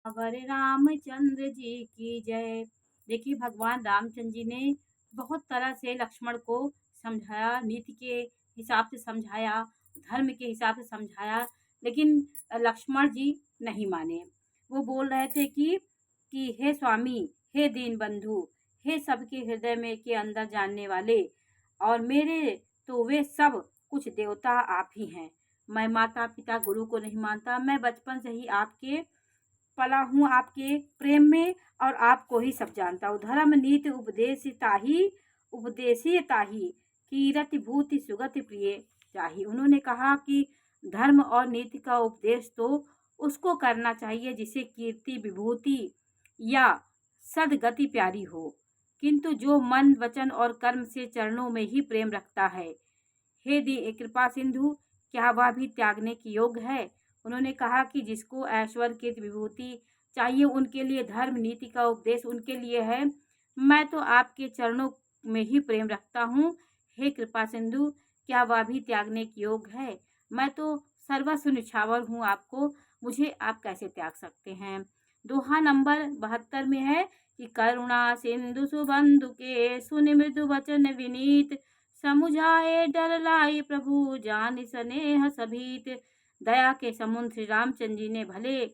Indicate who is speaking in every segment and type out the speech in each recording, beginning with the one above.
Speaker 1: वर रामचंद्र जी की जय। देखिए भगवान रामचंद्र जी ने बहुत तरह से लक्ष्मण को समझाया, नीति के हिसाब से समझाया, धर्म के हिसाब से समझाया, लेकिन लक्ष्मण जी नहीं माने। वो बोल रहे थे कि हे स्वामी, हे दीन बंधु, हे सबके हृदय में के अंदर जानने वाले, और मेरे तो वे सब कुछ देवता आप ही हैं। मैं माता पिता गुरु को नहीं मानता, मैं बचपन से ही आपके पला हूँ, आपके प्रेम में, और आपको ही सब जानता हूँ। धर्म नीति उपदेशिताही कीरति भूति सुगति प्रिय चाही। उन्होंने कहा कि धर्म और नीति का उपदेश तो उसको करना चाहिए जिसे कीर्ति विभूति या सदगति प्यारी हो, किंतु जो मन वचन और कर्म से चरणों में ही प्रेम रखता है, हे दी कृपा सिंधु, क्या वह भी त्यागने की योग्य है। उन्होंने कहा कि जिसको ऐश्वर्य की विभूति चाहिए उनके लिए धर्म नीति का उपदेश उनके लिए है। मैं तो आपके चरणों में ही प्रेम रखता हूँ, हे कृपा सिंधु, क्या वह भी त्यागने की योग्य है। मैं तो सर्वस्व निछावर हूँ आपको, मुझे आप कैसे त्याग सकते हैं। दोहा नंबर 72 में है कि करुणा सिंधु सुबंधु के सुनि मृदु वचन विनीत, समुझाए डर लाई प्रभु जान स्नेह सभीत। दया के समुद्र श्री रामचंद्र जी ने भले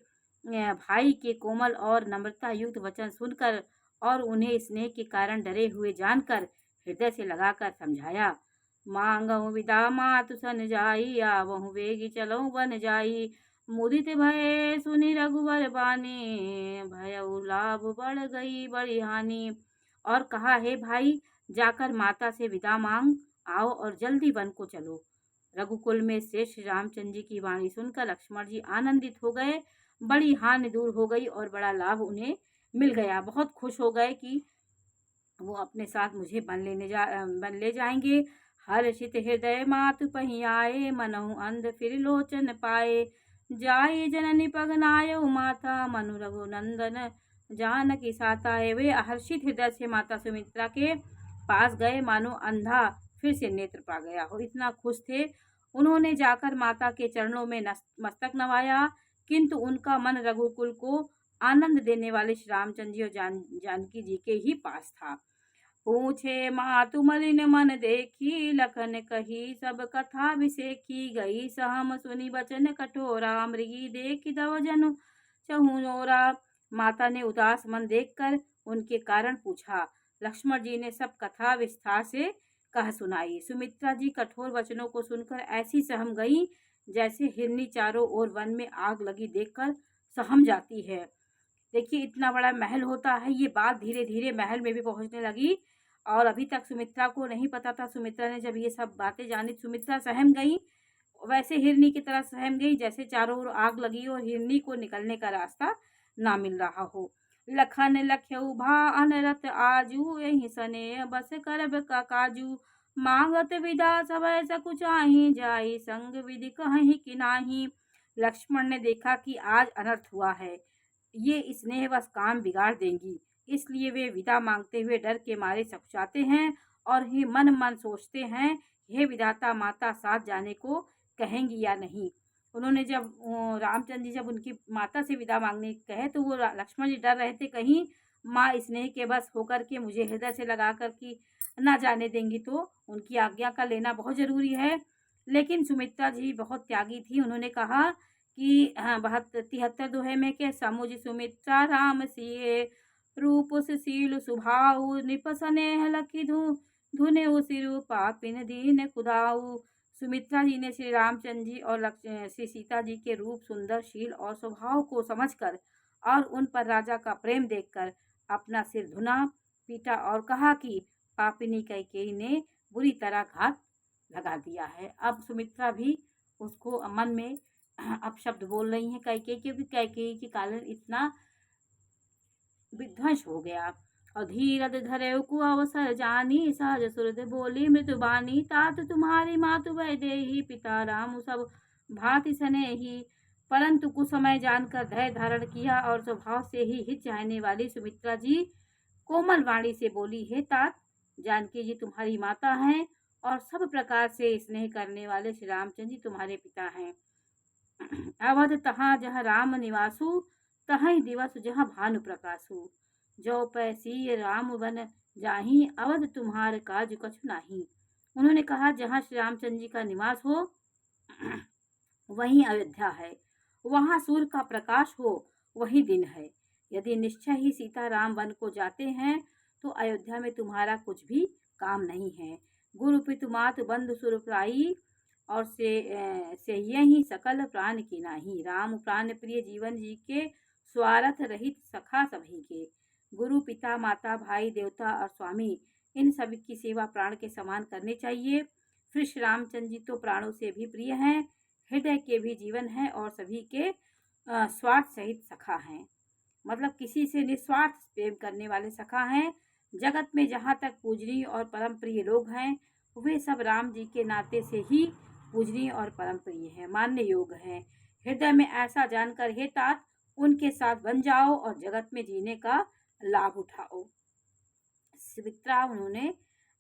Speaker 1: भाई के कोमल और नम्रता युक्त वचन सुनकर और उन्हें स्नेह के कारण डरे हुए जानकर हृदय से लगाकर समझाया। मांगहु विदा मातु सन जाई, आवहु वेगी चलऊ बन जाई, मुदित भय सुनि रघुवर बानी, भयउ लाभ बढ़ गई बड़ी हानि। और कहा, हे भाई, जाकर माता से विदा मांग आओ और जल्दी वन को चलो। रघुकुल में श्रेष्ठ रामचंद्र जी की वाणी सुनकर लक्ष्मण जी आनंदित हो गए, बड़ी हानि दूर हो गई और बड़ा लाभ उन्हें मिल गया। बहुत खुश हो गए कि वो अपने साथ मुझे बन ले जाएंगे। हर्षित हृदय मातु पही आए, मनहु अंध फिर लोचन पाए, जाई जननी पगनाय माता, मनु रघुनंदन जानकी साता। वे हर्षित हृदय से माता सुमित्रा के पास गए, मानो अंधा फिर से नेत्र पा गया हो, इतना खुश थे। उन्होंने जाकर माता के चरणों में मस्तक नवाया, किंतु उनका मन रघुकुल को आनंद देने वाले श्री रामचंद्र जी और जानकी जी के ही पास था। पूछे मातु मलिन मन देखी, लखन कही सब कथा विसेखी, गई सहम सुनी बचन कठोरा, मृगी देखी दव जनु चहुनोरा। माता ने उदास मन देखकर उनके कारण पूछा। लक्ष्मण जी ने सब कथा विस्तार से कह सुनाई। सुमित्रा जी कठोर वचनों को सुनकर ऐसी सहम गई जैसे हिरनी चारों ओर वन में आग लगी देखकर सहम जाती है। देखिए, इतना बड़ा महल होता है, ये बात धीरे धीरे महल में भी पहुंचने लगी और अभी तक सुमित्रा को नहीं पता था। सुमित्रा ने जब ये सब बातें जानी, सुमित्रा सहम गई, वैसे हिरनी की तरह सहम गई जैसे चारों ओर आग लगी और हिरनी को निकलने का रास्ता ना मिल रहा हो। लखन लख्यऊ भा अनरत आजू, यही सने बस करब का काजू, मांगत विदा समय सकुचाही, जाई संग विधि कहीं कि नाही। लक्ष्मण ने देखा कि आज अनर्थ हुआ है, ये स्नेहवश काम बिगाड़ देंगी, इसलिए वे विदा मांगते हुए डर के मारे सकुचाते हैं और ही मन मन सोचते हैं, हे विधाता, माता साथ जाने को कहेंगी या नहीं। उन्होंने जब रामचंद्र जी जब उनकी माता से विदा मांगने कहे तो वो लक्ष्मण जी डर रहे थे कहीं माँ स्नेह के बस होकर के मुझे हृदय से लगा कर कि ना जाने देंगी, तो उनकी आज्ञा का लेना बहुत जरूरी है। लेकिन सुमित्रा जी बहुत त्यागी थी। उन्होंने कहा कि हाँ, 73 दोहे में के समुझ सुमित्रा राम सिए, रूप सुशील सुभाऊ, निप स्नेह लखी धुने सिरु पापिन दीन खुदाऊ। सुमित्रा जी ने श्री रामचंद्र जी और श्री सीता जी के रूप, सुंदर, शील और स्वभाव को समझकर और उन पर राजा का प्रेम देखकर अपना सिर धुना, पीटा और कहा कि पापिनी कैकेयी ने बुरी तरह घात लगा दिया है। अब सुमित्रा भी उसको मन में अपशब्द बोल रही हैं कैकेयी, क्योंकि कैकेयी के कारण इतना विध्वंस हो गया। और धीरज धरे को अवसर जानी, सहज सुरद बोली मृदुबानी, तात तुम्हारी मातु वैदेही, पिता राम सब भांति स्नेही। परंतु कुछ समय जानकर धैर्य धारण किया और स्वभाव से ही हित चाहने वाली सुमित्रा जी कोमल वाणी से बोली, हे तात, जानकी जी तुम्हारी माता हैं और सब प्रकार से स्नेह करने वाले श्री रामचंद्र जी तुम्हारे पिता हैं। अवध तहाँ जहाँ राम निवासु, तहई दिवस जहाँ भानु प्रकाश हो। जो पैसी राम वन जाही, अवध तुम्हार काज कछु नाही। उन्होंने कहा, जहाँ श्री रामचंद्र जी का निवास हो वहीं अयोध्या है, वहाँ सूर्य का प्रकाश हो वही दिन है। यदि निश्चय ही सीता राम वन को जाते हैं तो अयोध्या में तुम्हारा कुछ भी काम नहीं है। गुरु पितु मातु बंधु सुरप्राई, और से यही सकल प्राण की नाही। राम प्राण प्रिय जीवन जी के, स्वार्थ रहित सखा सभी के। गुरु पिता माता भाई देवता और स्वामी, इन सभी की सेवा प्राण के समान करनी चाहिए। फिर श्री रामचंद्र जी तो प्राणों से भी प्रिय हैं, हृदय के भी जीवन हैं और सभी के स्वार्थ सहित सखा हैं। मतलब किसी से निस्वार्थ प्रेम करने वाले सखा हैं। जगत में जहाँ तक पूजनीय और परम प्रिय लोग हैं, वे सब राम जी के नाते से ही पूजनीय और परम प्रिय हैं, मान्य योग हैं। हृदय में ऐसा जानकर हे तात, उनके साथ बन जाओ और जगत में जीने का लाभ उठाओ। सुमित्रा उन्होंने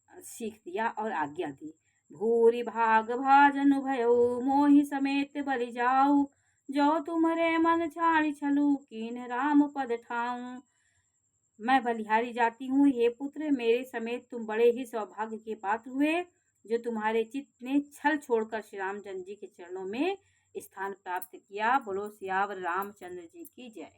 Speaker 1: सीख दिया और आज्ञा दी। भूरि भाग भाजन भयो, मोहि समेत बलि जाऊ। जो तुम्हारे मन छाड़ी छलू, कीन राम पद ठाऊं। मैं बलिहारी जाती हूँ, ये पुत्र मेरे समेत तुम बड़े ही सौभाग्य के पात्र हुए, जो तुम्हारे चित्त ने छल छोड़कर श्री रामचंद्र जी के चरणों में स्थान प्राप्त किया। बोलो सियावर रामचंद्र जी की जय।